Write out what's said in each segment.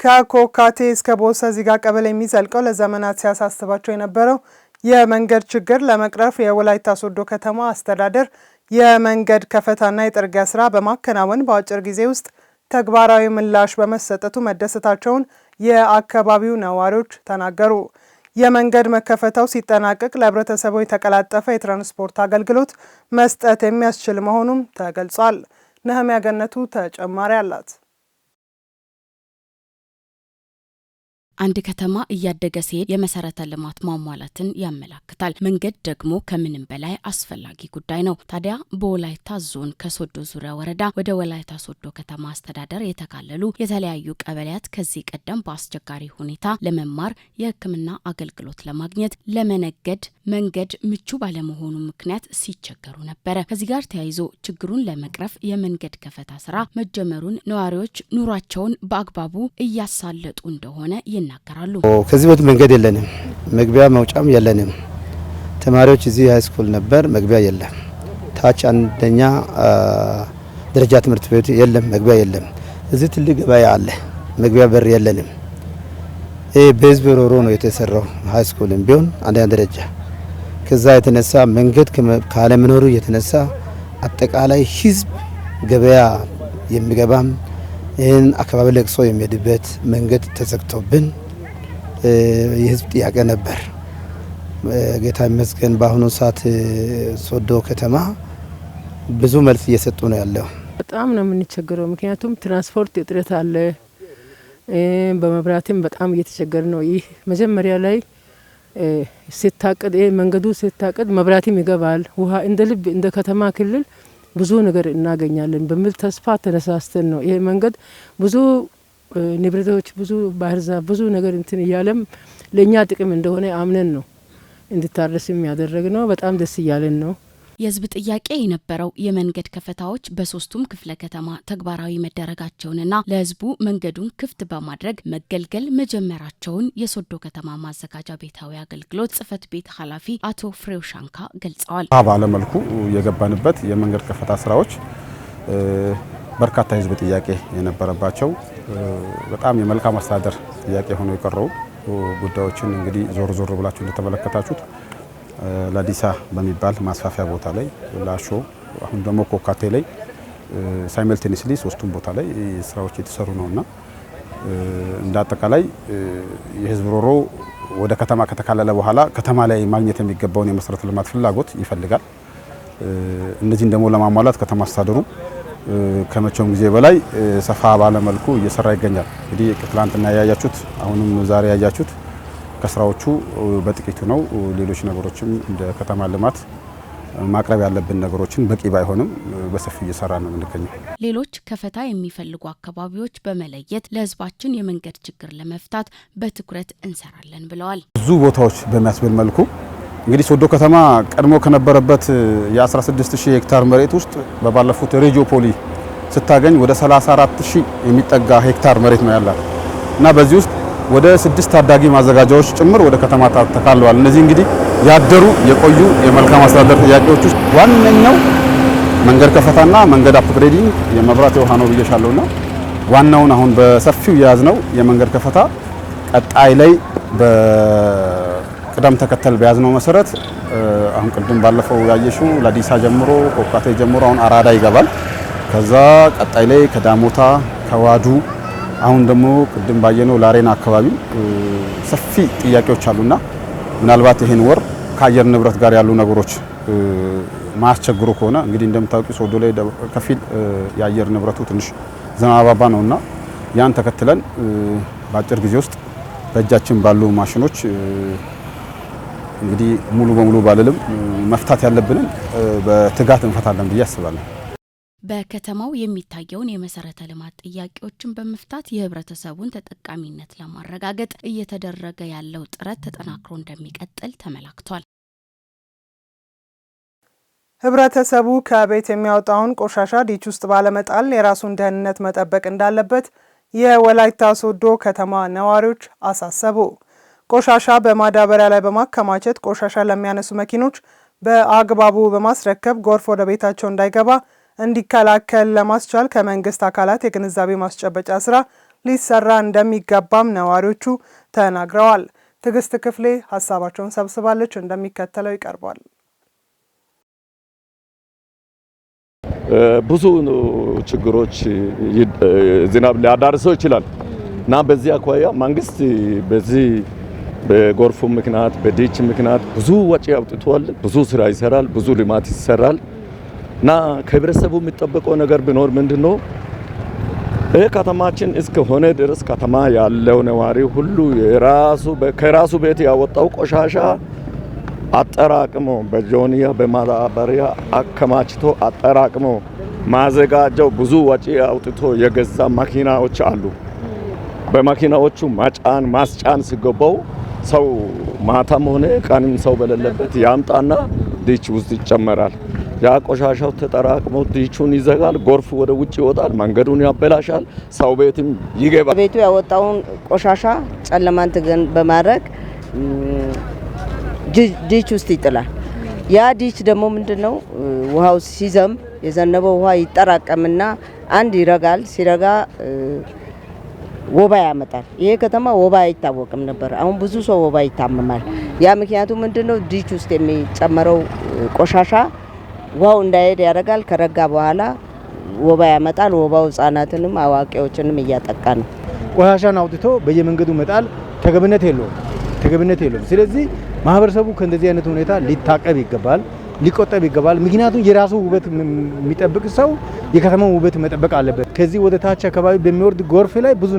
ከኮካቴ እስከ ቦሳ ዚጋ ቀበሌ የሚዘልቀው ለዘመናት ሲያሳስባቸው የነበረው የመንገድ ችግር ለመቅረፍ የወላይታ ሶዶ ከተማ አስተዳደር የመንገድ ከፈታና የጥርጊያ ስራ በማከናወን በአጭር ጊዜ ውስጥ ተግባራዊ ምላሽ በመሰጠቱ መደሰታቸውን የአካባቢው ነዋሪዎች ተናገሩ። የመንገድ መከፈታው ሲጠናቀቅ ለህብረተሰቡ የተቀላጠፈ የትራንስፖርት አገልግሎት መስጠት የሚያስችል መሆኑም ተገልጿል። ነህሚያ ገነቱ ተጨማሪ አላት። አንድ ከተማ እያደገ ሲሄድ የመሰረተ ልማት ማሟላትን ያመላክታል። መንገድ ደግሞ ከምንም በላይ አስፈላጊ ጉዳይ ነው። ታዲያ በወላይታ ዞን ከሶዶ ዙሪያ ወረዳ ወደ ወላይታ ሶዶ ከተማ አስተዳደር የተካለሉ የተለያዩ ቀበሌያት ከዚህ ቀደም በአስቸጋሪ ሁኔታ ለመማር፣ የሕክምና አገልግሎት ለማግኘት፣ ለመነገድ መንገድ ምቹ ባለመሆኑ ምክንያት ሲቸገሩ ነበረ። ከዚህ ጋር ተያይዞ ችግሩን ለመቅረፍ የመንገድ ከፈታ ስራ መጀመሩን ነዋሪዎች ኑሯቸውን በአግባቡ እያሳለጡ እንደሆነ ይናገራሉ። ከዚህ በፊት መንገድ የለንም፣ መግቢያ መውጫም የለንም። ተማሪዎች እዚህ ሃይ ስኩል ነበር፣ መግቢያ የለም። ታች አንደኛ ደረጃ ትምህርት ቤት የለም፣ መግቢያ የለም። እዚህ ትልቅ ገበያ አለ፣ መግቢያ በር የለንም። በህዝብ ሮሮ ነው የተሰራው ሃይ ስኩልም ቢሆን አንደኛ ደረጃ። ከዛ የተነሳ መንገድ ካለመኖሩ የተነሳ አጠቃላይ ህዝብ ገበያ የሚገባም ይህን አካባቢ ለቅሶ የሚሄድበት መንገድ ተዘግቶብን የህዝብ ጥያቄ ነበር። ጌታ ይመስገን በአሁኑ ሰዓት ሶዶ ከተማ ብዙ መልስ እየሰጡ ነው ያለው። በጣም ነው የምንቸገረው፣ ምክንያቱም ትራንስፖርት እጥረት አለ። በመብራትም በጣም እየተቸገረ ነው። ይህ መጀመሪያ ላይ ሲታቀድ መንገዱ ሲታቀድ መብራትም ይገባል፣ ውሃ እንደ ልብ እንደ ከተማ ክልል ብዙ ነገር እናገኛለን በሚል ተስፋ ተነሳስተን ነው ይሄ መንገድ ብዙ ንብረቶች ብዙ ባህር ዛፍ ብዙ ነገር እንትን እያለም ለኛ ጥቅም እንደሆነ አምነን ነው እንድታረስም ያደረግነው። በጣም ደስ እያለን ነው። የህዝብ ጥያቄ የነበረው የመንገድ ከፈታዎች በሶስቱም ክፍለ ከተማ ተግባራዊ መደረጋቸውንና ለህዝቡ መንገዱን ክፍት በማድረግ መገልገል መጀመራቸውን የሶዶ ከተማ ማዘጋጃ ቤታዊ አገልግሎት ጽህፈት ቤት ኃላፊ አቶ ፍሬው ሻንካ ገልጸዋል። ባለመልኩ የገባንበት የመንገድ ከፈታ ስራዎች በርካታ የህዝብ ጥያቄ የነበረባቸው በጣም የመልካም አስተዳደር ጥያቄ ሆነው የቀረቡ ጉዳዮችን እንግዲህ ዞር ዞር ብላችሁ እንደተመለከታችሁት ላዲሳ በሚባል ማስፋፊያ ቦታ ላይ ላሾ፣ አሁን ደግሞ ኮካቴ ላይ ሳይመልቴኒስሊ ሶስቱም ቦታ ላይ ስራዎች የተሰሩ ነውና እንደ አጠቃላይ የህዝብ ሮሮ ወደ ከተማ ከተካለለ በኋላ ከተማ ላይ ማግኘት የሚገባውን የመሰረተ ልማት ፍላጎት ይፈልጋል። እነዚህን ደግሞ ለማሟላት ከተማ አስተዳደሩ ከመቼውም ጊዜ በላይ ሰፋ ባለ መልኩ እየሰራ ይገኛል። እንግዲህ ትላንትና ያያችሁት አሁንም ዛሬ ያያችሁት ከስራዎቹ በጥቂቱ ነው። ሌሎች ነገሮችም እንደ ከተማ ልማት ማቅረብ ያለብን ነገሮችን በቂ ባይሆንም በሰፊ እየሰራ ነው የምንገኘው። ሌሎች ከፈታ የሚፈልጉ አካባቢዎች በመለየት ለህዝባችን የመንገድ ችግር ለመፍታት በትኩረት እንሰራለን ብለዋል። ብዙ ቦታዎች በሚያስብል መልኩ እንግዲህ ሶዶ ከተማ ቀድሞ ከነበረበት የ16000 ሄክታር መሬት ውስጥ በባለፉት ሬጂዮ ፖሊ ስታገኝ ወደ 34000 የሚጠጋ ሄክታር መሬት ነው ያላት እና በዚህ ውስጥ ወደ 6 ታዳጊ ማዘጋጃዎች ጭምር ወደ ከተማ ተካለዋል። እነዚህ እንግዲህ ያደሩ የቆዩ የመልካም አስተዳደር ጥያቄዎች ውስጥ ዋነኛው መንገድ ከፈታና መንገድ አፕግሬዲንግ የመብራት የውሃ ነው ብዬሻለሁና ዋናውን አሁን በሰፊው የያዝነው የመንገድ ከፈታ ቀጣይ ላይ በቅደም ተከተል በያዝነው መሰረት አሁን ቅድም ባለፈው ያየሽው ላዲሳ ጀምሮ ኮካቴ ጀምሮ አሁን አራዳ ይገባል። ከዛ ቀጣይ ላይ ከዳሞታ ከዋዱ አሁን ደግሞ ቅድም ባየነው ላሬና አካባቢ ሰፊ ጥያቄዎች አሉና ምናልባት ይሄን ወር ከአየር ንብረት ጋር ያሉ ነገሮች ማስቸግሩ ከሆነ እንግዲህ እንደምታውቁ ሶዶ ላይ ከፊል የአየር ንብረቱ ትንሽ ዝናባማ ነውና ያን ተከትለን በአጭር ጊዜ ውስጥ በእጃችን ባሉ ማሽኖች እንግዲህ ሙሉ በሙሉ ባልልም መፍታት ያለብንን በትጋት እንፈታለን ብዬ አስባለሁ። በከተማው የሚታየውን የመሰረተ ልማት ጥያቄዎችን በመፍታት የህብረተሰቡን ተጠቃሚነት ለማረጋገጥ እየተደረገ ያለው ጥረት ተጠናክሮ እንደሚቀጥል ተመላክቷል። ህብረተሰቡ ከቤት የሚያወጣውን ቆሻሻ ዲች ውስጥ ባለመጣል የራሱን ደህንነት መጠበቅ እንዳለበት የወላይታ ሶዶ ከተማ ነዋሪዎች አሳሰቡ። ቆሻሻ በማዳበሪያ ላይ በማከማቸት ቆሻሻ ለሚያነሱ መኪኖች በአግባቡ በማስረከብ ጎርፍ ወደ ቤታቸው እንዳይገባ እንዲከላከል ለማስቻል ከመንግስት አካላት የግንዛቤ ማስጨበጫ ስራ ሊሰራ እንደሚገባም ነዋሪዎቹ ተናግረዋል። ትዕግስት ክፍሌ ሀሳባቸውን ሰብስባለች፣ እንደሚከተለው ይቀርባል። ብዙ ችግሮች ዝናብ ሊያዳርሰው ይችላል እና በዚህ አኳያ መንግስት በዚህ በጎርፉ ምክንያት በዲች ምክንያት ብዙ ወጪ አውጥቷል። ብዙ ስራ ይሰራል፣ ብዙ ልማት ይሰራል እና ከህብረተሰቡ የሚጠበቀው ነገር ቢኖር ምንድነው ይህ ከተማችን እስከሆነ ድረስ ከተማ ያለው ነዋሪ ሁሉ ከራሱ ቤት ያወጣው ቆሻሻ አጠራቅሞ በጆንያ በማዳበሪያ አከማችቶ አጠራቅሞ ማዘጋጀው ብዙ ወጪ አውጥቶ የገዛ መኪናዎች አሉ። በመኪናዎቹ ማስጫን ሲገባው ሰው ማታም ሆነ ቀንም ሰው በሌለበት ያምጣና ዲች ውስጥ ይጨመራል። ያ ቆሻሻው ተጠራቅሞ ዲቹን ይዘጋል። ጎርፍ ወደ ውጭ ይወጣል፣ መንገዱን ያበላሻል፣ ሰው ቤትም ይገባል። ቤቱ ያወጣውን ቆሻሻ ጨለማን ተገን በማድረግ ዲች ውስጥ ይጥላል። ያ ዲች ደግሞ ምንድነው ውሃው ሲዘንብ የዘነበው ውሃ ይጠራቀምና አንድ ይረጋል። ሲረጋ ወባ ያመጣል። ይሄ ከተማ ወባ አይታወቅም ነበር። አሁን ብዙ ሰው ወባ ይታመማል። ያ ምክንያቱ ምንድነው ዲች ውስጥ የሚጨመረው ቆሻሻ ውሃው እንዳይሄድ ያደርጋል። ከረጋ በኋላ ወባ ያመጣል። ወባው ህጻናትንም አዋቂዎችንም እያጠቃ ነው። ቆሻሻን አውጥቶ በየመንገዱ መጣል ተገቢነት የለውም። ስለዚህ ማህበረሰቡ ከእንደዚህ አይነት ሁኔታ ሊታቀብ ይገባል፣ ሊቆጠብ ይገባል። ምክንያቱም የራሱ ውበት የሚጠብቅ ሰው የከተማው ውበት መጠበቅ አለበት። ከዚህ ወደ ታች አካባቢ በሚወርድ ጎርፍ ላይ ብዙ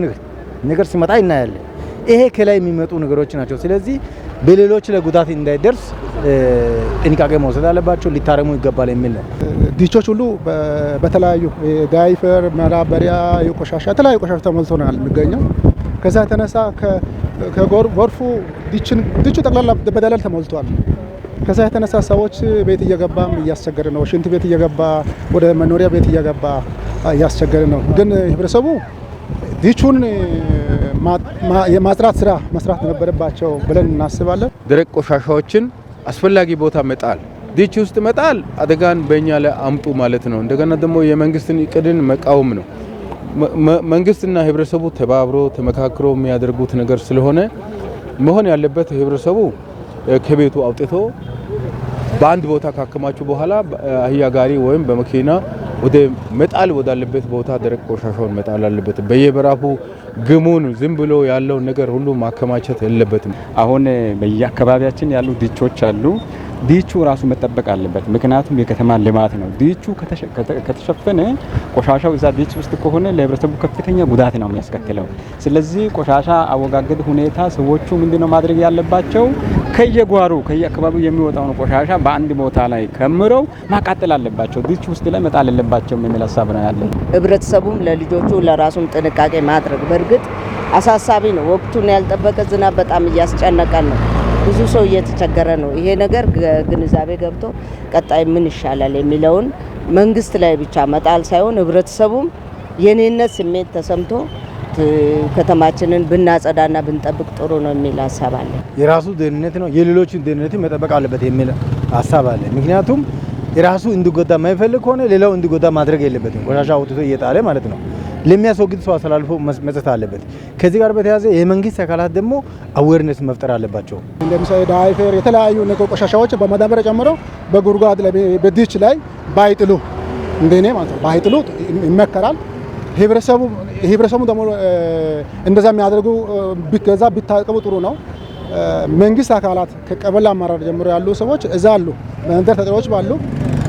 ነገር ሲመጣ እናያለን። ይሄ ከላይ የሚመጡ ነገሮች ናቸው። ስለዚህ በሌሎች ላይ ጉዳት እንዳይደርስ ጥንቃቄ መውሰድ አለባቸው፣ ሊታረሙ ይገባል የሚል ነው። ዲቾች ሁሉ በተለያዩ ዳይፐር፣ ማዳበሪያ፣ የቆሻሻ የተለያዩ ቆሻሻ ተሞልቶ ነው የሚገኘው። ከዛ የተነሳ ከጎርፉ ዲቹ ጠቅላላ በደለል ተሞልቷል። ከዛ የተነሳ ሰዎች ቤት እየገባም እያስቸገረ ነው። ሽንት ቤት እየገባ ወደ መኖሪያ ቤት እየገባ እያስቸገረ ነው። ግን ህብረተሰቡ ዲቹን የማጽዳት ስራ መስራት ነበረባቸው ብለን እናስባለን። ደረቅ ቆሻሻዎችን አስፈላጊ ቦታ መጣል፣ ዲች ውስጥ መጣል አደጋን በእኛ ላይ አምጡ ማለት ነው። እንደገና ደግሞ የመንግስትን እቅድን መቃወም ነው። መንግስትና ህብረተሰቡ ተባብሮ ተመካክሮ የሚያደርጉት ነገር ስለሆነ መሆን ያለበት ህብረተሰቡ ከቤቱ አውጥቶ በአንድ ቦታ ካከማቹ በኋላ አህያ ጋሪ ወይም በመኪና ወደ መጣል ወዳለበት ቦታ ደረቅ ቆሻሻውን መጣል አለበት። በየበራፉ ግሙን ዝም ብሎ ያለው ነገር ሁሉ ማከማቸት የለበትም። አሁን በየአካባቢያችን ያሉ ዲቾች አሉ። ዲቹ ራሱ መጠበቅ አለበት። ምክንያቱም የከተማ ልማት ነው። ዲቹ ከተሸፈነ ቆሻሻው እዛ ዲች ውስጥ ከሆነ ለህብረተሰቡ ከፍተኛ ጉዳት ነው የሚያስከትለው። ስለዚህ ቆሻሻ አወጋገድ ሁኔታ ሰዎቹ ምንድነው ማድረግ ያለባቸው? ከየጓሩ ከየአካባቢው የሚወጣውን ቆሻሻ በአንድ ቦታ ላይ ከምረው ማቃጠል አለባቸው። ዲች ውስጥ ላይ መጣል የለባቸው የሚል ሀሳብ ነው ያለው። ህብረተሰቡም ለልጆቹ ለራሱም ጥንቃቄ ማድረግ በእርግጥ አሳሳቢ ነው። ወቅቱን ያልጠበቀ ዝናብ በጣም እያስጨነቀን ነው። ብዙ ሰው እየተቸገረ ነው። ይሄ ነገር ግንዛቤ ገብቶ ቀጣይ ምን ይሻላል የሚለውን መንግስት ላይ ብቻ መጣል ሳይሆን ህብረተሰቡም የኔነት ስሜት ተሰምቶ ከተማችንን ብናጸዳና ብንጠብቅ ጥሩ ነው የሚል ሀሳብ አለ። የራሱ ደህንነት ነው የሌሎችን ደህንነት መጠበቅ አለበት የሚል ሀሳብ አለ። ምክንያቱም የራሱ እንዲጎዳ የማይፈልግ ከሆነ ሌላው እንዲጎዳ ማድረግ የለበትም። ቆሻሻ አውጥቶ እየጣለ ማለት ነው። ለሚያስወግድ ሰው አስተላልፎ መስጠት አለበት። ከዚህ ጋር በተያያዘ የመንግስት አካላት ደግሞ አዌርነስ መፍጠር አለባቸው። ለምሳሌ ዳይፐር የተለያዩ ነገር ቆሻሻዎች በማዳበሪያ ጨምሮ በጉድጓድ ላይ በዲች ላይ ባይጥሉ እንደኔ ማለት ነው ባይጥሉ ይመከራል። ህብረተሰቡ ደግሞ እንደዛ የሚያደርጉ ቢገዛ ቢታቀቡ ጥሩ ነው። መንግስት አካላት ከቀበሌ አመራር ጀምሮ ያሉ ሰዎች እዛ አሉ፣ መንደር ተጠሪዎች ባሉ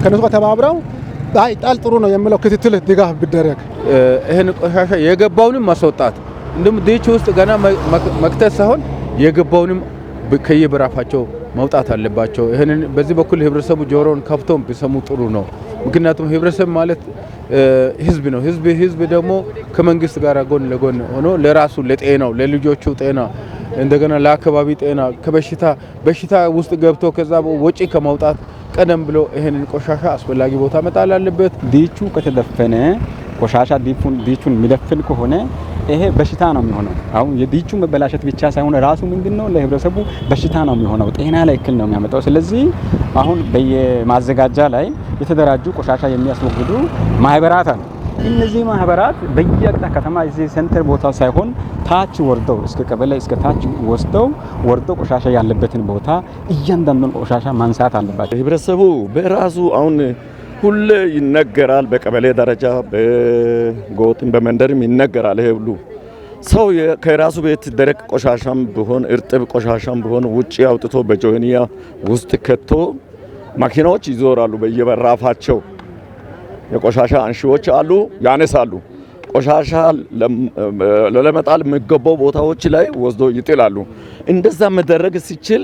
ከነሱ ጋር ተባብረው ባይጣል ጥሩ ነው የሚለው ክትትል ድጋፍ ቢደረግ ይሄን ቆሻሻ የገባውንም ማስወጣት እንደም ዲች ውስጥ ገና መክተት ሳይሆን የገባውንም ከየበራፋቸው መውጣት አለባቸው። ይሄንን በዚህ በኩል ህብረተሰቡ ጆሮን ከፍቶም ቢሰሙ ጥሩ ነው። ምክንያቱም ህብረተሰብ ማለት ህዝብ ነው። ህዝብ ደግሞ ከመንግስት ጋር ጎን ለጎን ሆኖ ለራሱ ለጤናው ለልጆቹ ጤና እንደገና ለአካባቢ ጤና በሽታ ውስጥ ገብቶ ከዛ ወጪ ከማውጣት ቀደም ብሎ ይሄንን ቆሻሻ አስፈላጊ ቦታ መጣል አለበት። ዲቹ ከተደፈነ ቆሻሻ ዲቹን የሚደፍን ከሆነ ይሄ በሽታ ነው የሚሆነው። አሁን የዲቹ መበላሸት ብቻ ሳይሆን ራሱ ምንድነው ለህብረተሰቡ በሽታ ነው የሚሆነው፣ ጤና ላይ እክል ነው የሚያመጣው። ስለዚህ አሁን በየማዘጋጃ ላይ የተደራጁ ቆሻሻ የሚያስወግዱ ማህበራት አሉ። እነዚህ ማህበራት በየአቅጣጫ ከተማ እዚህ ሴንተር ቦታ ሳይሆን ታች ወርደው እስከ ቀበሌ እስከ ታች ወርደው ቆሻሻ ያለበትን ቦታ እያንዳንዱን ቆሻሻ ማንሳት አለባቸው። ህብረተሰቡ በራሱ አሁን ሁሌ ይነገራል፣ በቀበሌ ደረጃ በጎጥም በመንደርም ይነገራል። ይሄ ሁሉ ሰው ከራሱ ቤት ደረቅ ቆሻሻም ቢሆን እርጥብ ቆሻሻም ቢሆን ውጪ አውጥቶ በጆንያ ውስጥ ከቶ ማኪናዎች ይዞራሉ። በየበራፋቸው የቆሻሻ አንሺዎች አሉ፣ ያነሳሉ። ቆሻሻ ለመጣል የሚገባው ቦታዎች ላይ ወስዶ ይጥላሉ። እንደዛ መደረግ ሲችል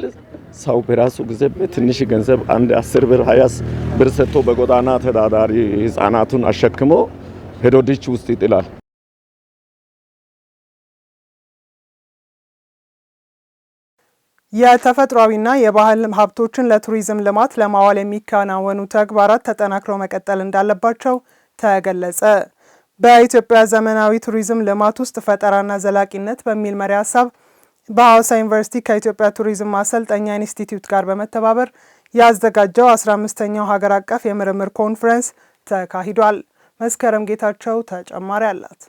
ሰው በራሱ ጊዜ በትንሽ ገንዘብ 10 ብር 20 ብር ሰጥቶ በጎዳና ተዳዳሪ ህፃናቱን አሸክሞ ሄዶ ዲች ውስጥ ይጥላል። የተፈጥሯዊና የባህል ሀብቶችን ለቱሪዝም ልማት ለማዋል የሚከናወኑ ተግባራት ተጠናክረው መቀጠል እንዳለባቸው ተገለጸ። በኢትዮጵያ ዘመናዊ ቱሪዝም ልማት ውስጥ ፈጠራና ዘላቂነት በሚል መሪ ሀሳብ በሐዋሳ ዩኒቨርሲቲ ከኢትዮጵያ ቱሪዝም ማሰልጠኛ ኢንስቲትዩት ጋር በመተባበር ያዘጋጀው 15ኛው ሀገር አቀፍ የምርምር ኮንፈረንስ ተካሂዷል። መስከረም ጌታቸው ተጨማሪ አላት።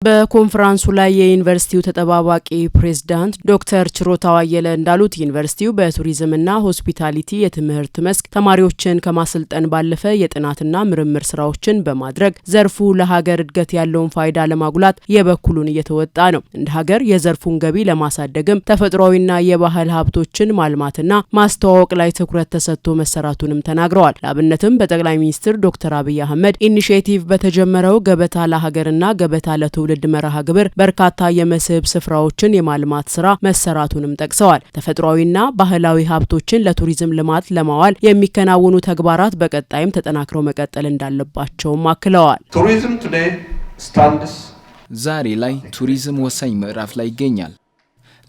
በኮንፈረንሱ ላይ የዩኒቨርሲቲው ተጠባባቂ ፕሬዝዳንት ዶክተር ችሮታው አየለ እንዳሉት ዩኒቨርሲቲው በቱሪዝምና ሆስፒታሊቲ የትምህርት መስክ ተማሪዎችን ከማሰልጠን ባለፈ የጥናትና ምርምር ስራዎችን በማድረግ ዘርፉ ለሀገር እድገት ያለውን ፋይዳ ለማጉላት የበኩሉን እየተወጣ ነው። እንደ ሀገር የዘርፉን ገቢ ለማሳደግም ተፈጥሯዊና የባህል ሀብቶችን ማልማትና ማስተዋወቅ ላይ ትኩረት ተሰጥቶ መሰራቱንም ተናግረዋል። ለአብነትም በጠቅላይ ሚኒስትር ዶክተር አብይ አህመድ ኢኒሼቲቭ በተጀመረው ገበታ ለሀገርና ገበታ ለትውልድ መርሃ ግብር በርካታ የመስህብ ስፍራዎችን የማልማት ስራ መሰራቱንም ጠቅሰዋል። ተፈጥሯዊና ባህላዊ ሀብቶችን ለቱሪዝም ልማት ለማዋል የሚከናወኑ ተግባራት በቀጣይም ተጠናክረው መቀጠል እንዳለባቸውም አክለዋል። ዛሬ ላይ ቱሪዝም ወሳኝ ምዕራፍ ላይ ይገኛል።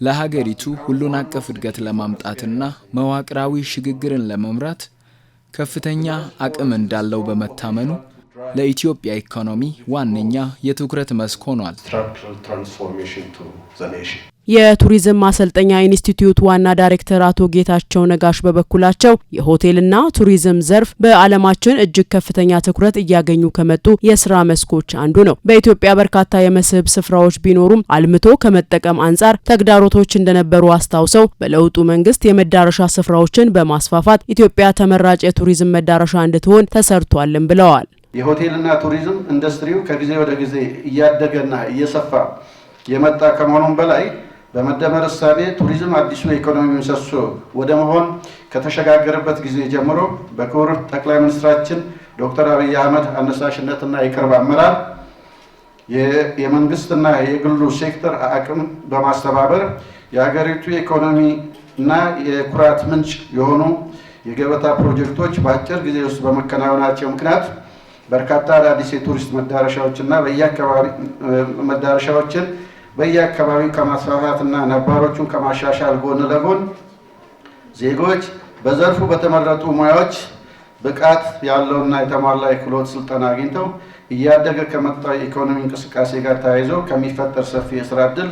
ለሀገሪቱ ሁሉን አቀፍ እድገት ለማምጣትና መዋቅራዊ ሽግግርን ለመምራት ከፍተኛ አቅም እንዳለው በመታመኑ ለኢትዮጵያ ኢኮኖሚ ዋነኛ የትኩረት መስክ ሆኗል። የቱሪዝም ማሰልጠኛ ኢንስቲትዩት ዋና ዳይሬክተር አቶ ጌታቸው ነጋሽ በበኩላቸው የሆቴልና ቱሪዝም ዘርፍ በዓለማችን እጅግ ከፍተኛ ትኩረት እያገኙ ከመጡ የስራ መስኮች አንዱ ነው። በኢትዮጵያ በርካታ የመስህብ ስፍራዎች ቢኖሩም አልምቶ ከመጠቀም አንጻር ተግዳሮቶች እንደነበሩ አስታውሰው በለውጡ መንግስት የመዳረሻ ስፍራዎችን በማስፋፋት ኢትዮጵያ ተመራጭ የቱሪዝም መዳረሻ እንድትሆን ተሰርቷልም ብለዋል። የሆቴልና ቱሪዝም ኢንዱስትሪው ከጊዜ ወደ ጊዜ እያደገና እየሰፋ የመጣ ከመሆኑም በላይ በመደመር እሳቤ ቱሪዝም አዲሱ የኢኮኖሚ ምሰሶ ወደ መሆን ከተሸጋገረበት ጊዜ ጀምሮ በክቡር ጠቅላይ ሚኒስትራችን ዶክተር አብይ አህመድ አነሳሽነትና የቅርብ አመራር የመንግስትና የግሉ ሴክተር አቅም በማስተባበር የሀገሪቱ የኢኮኖሚና የኩራት ምንጭ የሆኑ የገበታ ፕሮጀክቶች በአጭር ጊዜ ውስጥ በመከናወናቸው ምክንያት በርካታ አዳዲስ የቱሪስት መዳረሻዎችና በየአካባቢው ከማስፋፋትና ነባሮቹን ከማሻሻል ጎን ለጎን ዜጎች በዘርፉ በተመረጡ ሙያዎች ብቃት ያለውና የተሟላ የክህሎት ስልጠና አግኝተው እያደገ ከመጣው የኢኮኖሚ እንቅስቃሴ ጋር ተያይዞ ከሚፈጠር ሰፊ የስራ ዕድል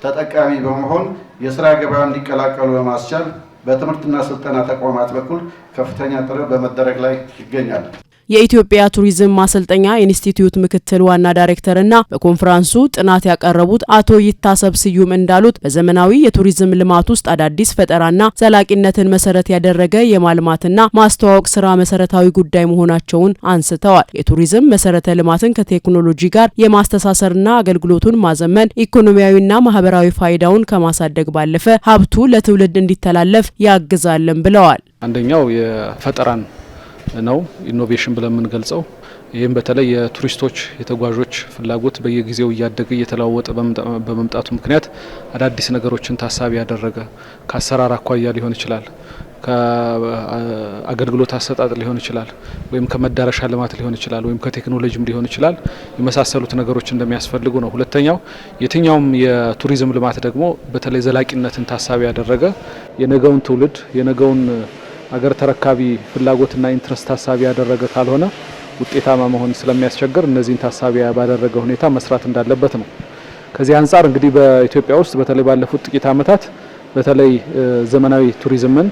ተጠቃሚ በመሆን የስራ ገበያ እንዲቀላቀሉ በማስቻል በትምህርትና ስልጠና ተቋማት በኩል ከፍተኛ ጥረት በመደረግ ላይ ይገኛል። የኢትዮጵያ ቱሪዝም ማሰልጠኛ ኢንስቲትዩት ምክትል ዋና ዳይሬክተርና በኮንፈረንሱ ጥናት ያቀረቡት አቶ ይታሰብ ስዩም እንዳሉት በዘመናዊ የቱሪዝም ልማት ውስጥ አዳዲስ ፈጠራና ዘላቂነትን መሰረት ያደረገ የማልማትና ማስተዋወቅ ስራ መሰረታዊ ጉዳይ መሆናቸውን አንስተዋል። የቱሪዝም መሰረተ ልማትን ከቴክኖሎጂ ጋር የማስተሳሰርና አገልግሎቱን ማዘመን ኢኮኖሚያዊና ማህበራዊ ፋይዳውን ከማሳደግ ባለፈ ሀብቱ ለትውልድ እንዲተላለፍ ያግዛልን ብለዋል። አንደኛው የፈጠራን ነው ኢኖቬሽን ብለን የምንገልጸው። ይህም በተለይ የቱሪስቶች የተጓዦች ፍላጎት በየጊዜው እያደገ እየተለዋወጠ በመምጣቱ ምክንያት አዳዲስ ነገሮችን ታሳቢ ያደረገ ከአሰራር አኳያ ሊሆን ይችላል፣ ከአገልግሎት አሰጣጥ ሊሆን ይችላል፣ ወይም ከመዳረሻ ልማት ሊሆን ይችላል፣ ወይም ከቴክኖሎጂም ሊሆን ይችላል የመሳሰሉት ነገሮች እንደሚያስፈልጉ ነው። ሁለተኛው የትኛውም የቱሪዝም ልማት ደግሞ በተለይ ዘላቂነትን ታሳቢ ያደረገ የነገውን ትውልድ የነገውን አገር ተረካቢ ፍላጎትና ኢንትረስት ታሳቢ ያደረገ ካልሆነ ውጤታማ መሆን ስለሚያስቸግር እነዚህን ታሳቢ ባደረገ ሁኔታ መስራት እንዳለበት ነው። ከዚህ አንጻር እንግዲህ በኢትዮጵያ ውስጥ በተለይ ባለፉት ጥቂት ዓመታት በተለይ ዘመናዊ ቱሪዝምን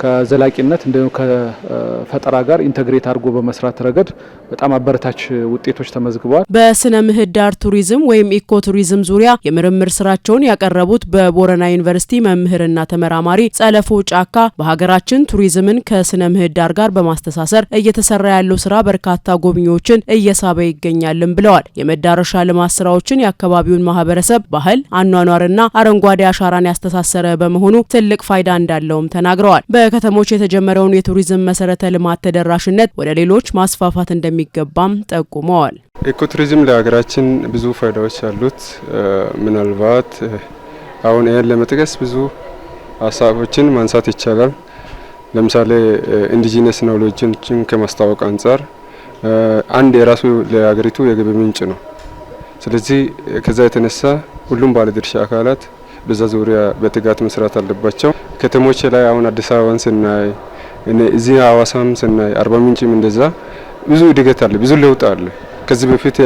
ከዘላቂነት እንዲሁም ከፈጠራ ጋር ኢንተግሬት አድርጎ በመስራት ረገድ በጣም አበረታች ውጤቶች ተመዝግበዋል። በስነ ምህዳር ቱሪዝም ወይም ኢኮ ቱሪዝም ዙሪያ የምርምር ስራቸውን ያቀረቡት በቦረና ዩኒቨርሲቲ መምህርና ተመራማሪ ጸለፎ ጫካ በሀገራችን ቱሪዝምን ከስነ ምህዳር ጋር በማስተሳሰር እየተሰራ ያለው ስራ በርካታ ጎብኚዎችን እየሳበ ይገኛልም ብለዋል። የመዳረሻ ልማት ስራዎችን የአካባቢውን ማህበረሰብ ባህል፣ አኗኗርና አረንጓዴ አሻራን ያስተሳሰረ በመሆኑ ትልቅ ፋይዳ እንዳለውም ተናግረዋል። በከተሞች የተጀመረውን የቱሪዝም መሰረተ ልማት ተደራሽነት ወደ ሌሎች ማስፋፋት እንደሚገባም ጠቁመዋል። ኢኮ ቱሪዝም ለሀገራችን ብዙ ፋይዳዎች አሉት። ምናልባት አሁን ይህን ለመጥቀስ ብዙ ሀሳቦችን ማንሳት ይቻላል። ለምሳሌ ኢንዲጂነስ ኖውሌጅን ከማስተዋወቅ አንጻር አንድ የራሱ ለሀገሪቱ የገቢ ምንጭ ነው። ስለዚህ ከዛ የተነሳ ሁሉም ባለድርሻ አካላት በዛ ዙሪያ በትጋት መስራት አለባቸው። ከተሞች ላይ አሁን አዲስ አበባን ስናይ እዚህ ሀዋሳም ስናይ አርባ ምንጭም እንደዛ ብዙ እድገት አለ፣ ብዙ ለውጥ አለ። ከዚህ በፊት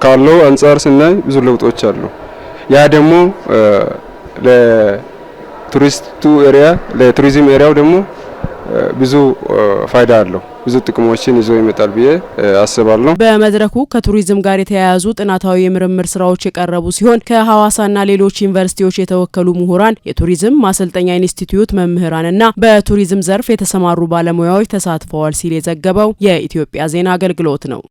ካለው አንጻር ስናይ ብዙ ለውጦች አሉ። ያ ደግሞ ለቱሪስቱ ኤሪያ ለቱሪዝም ኤሪያው ደግሞ ብዙ ፋይዳ አለው፣ ብዙ ጥቅሞችን ይዞ ይመጣል ብዬ አስባለሁ። በመድረኩ ከቱሪዝም ጋር የተያያዙ ጥናታዊ የምርምር ስራዎች የቀረቡ ሲሆን ከሐዋሳና ሌሎች ዩኒቨርሲቲዎች የተወከሉ ምሁራን፣ የቱሪዝም ማሰልጠኛ ኢንስቲትዩት መምህራንና በቱሪዝም ዘርፍ የተሰማሩ ባለሙያዎች ተሳትፈዋል ሲል የዘገበው የኢትዮጵያ ዜና አገልግሎት ነው።